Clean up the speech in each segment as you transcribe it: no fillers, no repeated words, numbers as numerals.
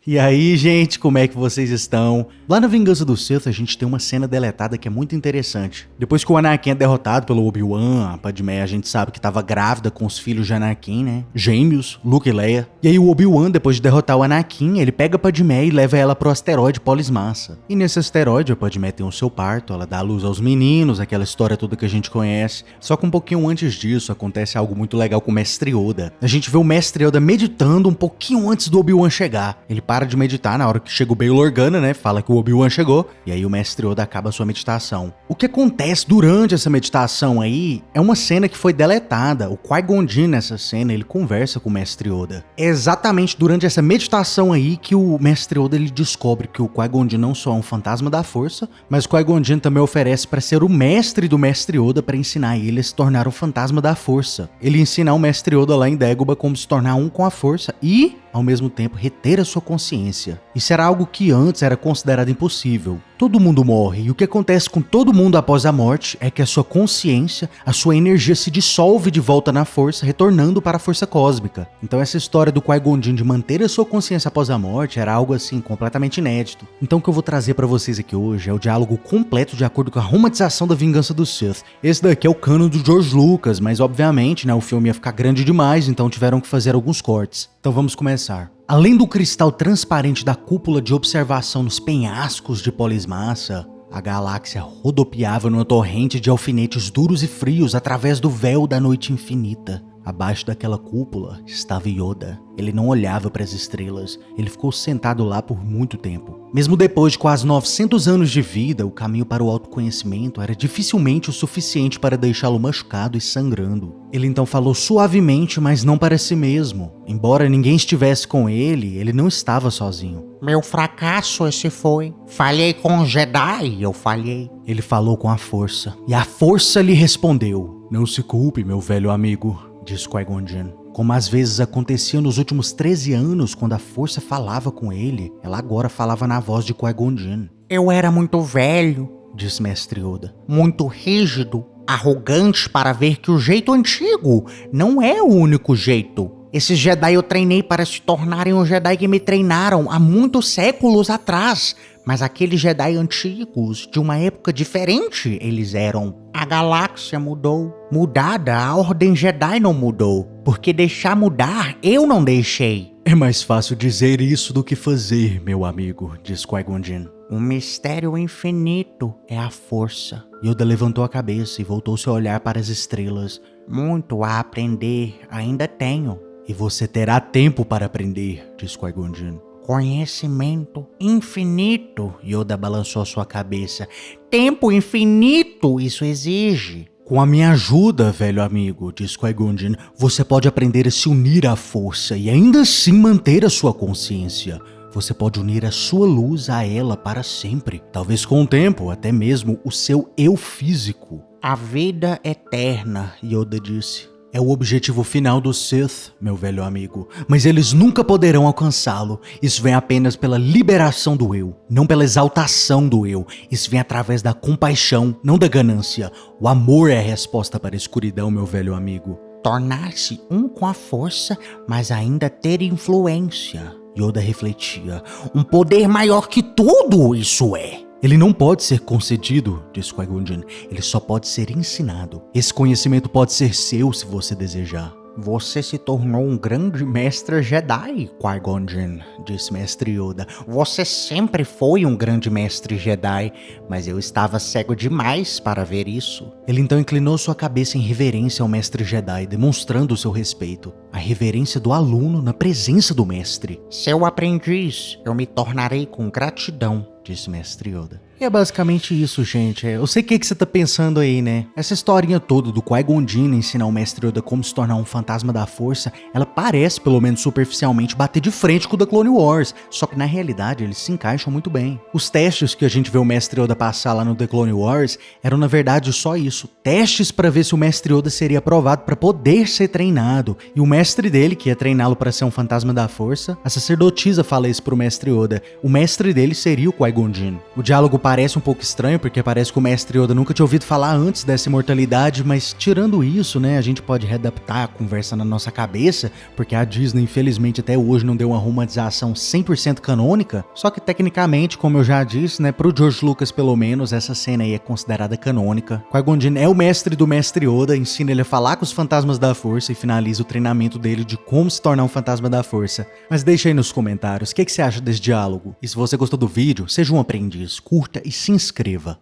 E aí, gente, como é que vocês estão? Lá na Vingança do Sith, a gente tem uma cena deletada que é muito interessante. Depois que o Anakin é derrotado pelo Obi-Wan, a Padmé a gente sabe que tava grávida com os filhos de Anakin, né? Gêmeos, Luke e Leia. E aí o Obi-Wan, depois de derrotar o Anakin, ele pega a Padmé e leva ela pro asteroide Polismassa. E nesse asteroide, a Padmé tem o seu parto, ela dá à luz aos meninos, aquela história toda que a gente conhece. Só que um pouquinho antes disso, acontece algo muito legal com o Mestre Yoda. A gente vê o Mestre Yoda meditando um pouquinho antes do Obi-Wan chegar. Ele para de meditar na hora que chega o Bail Organa, né? Fala que o Obi-Wan chegou. E aí o Mestre Yoda acaba a sua meditação. O que acontece durante essa meditação aí é uma cena que foi deletada. O Qui-Gon Jinn nessa cena, ele conversa com o Mestre Yoda. É exatamente durante essa meditação aí que o Mestre Yoda ele descobre que o Qui-Gon Jinn não só é um fantasma da força, mas o Qui-Gon Jinn também oferece para ser o mestre do Mestre Yoda para ensinar ele a se tornar um fantasma da força. Ele ensina ao Mestre Yoda lá em Dagobah como se tornar um com a força e, ao mesmo tempo, reter a sua consciência. Isso era algo que antes era considerado impossível. Todo mundo morre, e o que acontece com todo mundo após a morte é que a sua consciência, a sua energia se dissolve de volta na força, retornando para a força cósmica. Então essa história do Qui-Gon Jinn de manter a sua consciência após a morte era algo assim, completamente inédito. Então o que eu vou trazer para vocês aqui hoje é o diálogo completo de acordo com a romantização da Vingança do Sith. Esse daqui é o canon do George Lucas, mas obviamente, né, o filme ia ficar grande demais, então tiveram que fazer alguns cortes. Então vamos começar. Além do cristal transparente da cúpula de observação nos penhascos de Polismassa, a galáxia rodopiava numa torrente de alfinetes duros e frios através do véu da noite infinita. Abaixo daquela cúpula estava Yoda. Ele não olhava para as estrelas, ele ficou sentado lá por muito tempo. Mesmo depois de quase 900 anos de vida, o caminho para o autoconhecimento era dificilmente o suficiente para deixá-lo machucado e sangrando. Ele então falou suavemente, mas não para si mesmo. Embora ninguém estivesse com ele, ele não estava sozinho. Meu fracasso esse foi. Falhei com os Jedi, eu falhei. Ele falou com a força, e a força lhe respondeu. Não se culpe, meu velho amigo, disse Qui-Gon Jinn. Como às vezes acontecia nos últimos 13 anos, quando a força falava com ele, ela agora falava na voz de Qui-Gon Jinn. Eu era muito velho, disse Mestre Yoda. Muito rígido, arrogante para ver que o jeito antigo não é o único jeito. Esses Jedi eu treinei para se tornarem os Jedi que me treinaram há muitos séculos atrás. Mas aqueles Jedi antigos, de uma época diferente, eles eram. A galáxia mudou. Mudada, a Ordem Jedi não mudou. Porque deixar mudar, eu não deixei. É mais fácil dizer isso do que fazer, meu amigo, disse Qui-Gon Jinn. Um mistério infinito é a força. Yoda levantou a cabeça e voltou-se a olhar para as estrelas. Muito a aprender, ainda tenho. E você terá tempo para aprender, disse Qui-Gon Jinn. Conhecimento infinito, Yoda balançou sua cabeça. Tempo infinito, isso exige. Com a minha ajuda, velho amigo, disse Qui-Gon Jinn, você pode aprender a se unir à força e ainda assim manter a sua consciência. Você pode unir a sua luz a ela para sempre. Talvez com o tempo, até mesmo o seu eu físico. A vida eterna, Yoda disse. É o objetivo final do Sith, meu velho amigo, mas eles nunca poderão alcançá-lo. Isso vem apenas pela liberação do eu, não pela exaltação do eu. Isso vem através da compaixão, não da ganância. O amor é a resposta para a escuridão, meu velho amigo. Tornar-se um com a força, mas ainda ter influência. Yoda refletia. Um poder maior que tudo isso é. Ele não pode ser concedido, disse Qui-Gon Jinn. Ele só pode ser ensinado. Esse conhecimento pode ser seu se você desejar. Você se tornou um grande mestre Jedi, Qui-Gon Jinn, disse Mestre Yoda. Você sempre foi um grande mestre Jedi, mas eu estava cego demais para ver isso. Ele então inclinou sua cabeça em reverência ao Mestre Jedi, demonstrando o seu respeito. A reverência do aluno na presença do mestre. Seu aprendiz, eu me tornarei com gratidão, disse Mestre Yoda. E é basicamente isso, gente. Eu sei o que você tá pensando aí, né? Essa historinha toda do Qui-Gon Jinn ensinar o Mestre Yoda como se tornar um fantasma da força, ela parece, pelo menos superficialmente, bater de frente com o da Clone Wars. Só que na realidade eles se encaixam muito bem. Os testes que a gente vê o Mestre Yoda passar lá no The Clone Wars eram na verdade só isso. Testes para ver se o Mestre Yoda seria aprovado para poder ser treinado. E o mestre dele, que ia treiná-lo para ser um fantasma da força, a sacerdotisa fala isso pro Mestre Yoda. O mestre dele seria o Qui-Gon Jinn. O diálogo parece um pouco estranho, porque parece que o mestre Yoda nunca tinha ouvido falar antes dessa imortalidade, mas tirando isso, né, a gente pode readaptar a conversa na nossa cabeça, porque a Disney, infelizmente, até hoje não deu uma romantização 100% canônica, só que tecnicamente, como eu já disse, né, pro George Lucas, pelo menos, essa cena aí é considerada canônica. Qui-Gon Jinn é o mestre do mestre Yoda, ensina ele a falar com os fantasmas da força e finaliza o treinamento dele de como se tornar um fantasma da força. Mas deixa aí nos comentários, o que você acha desse diálogo? E se você gostou do vídeo, seja um aprendiz, curta e se inscreva.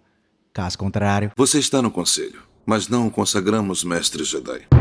Caso contrário... Você está no conselho, mas não o consagramos mestre Jedi.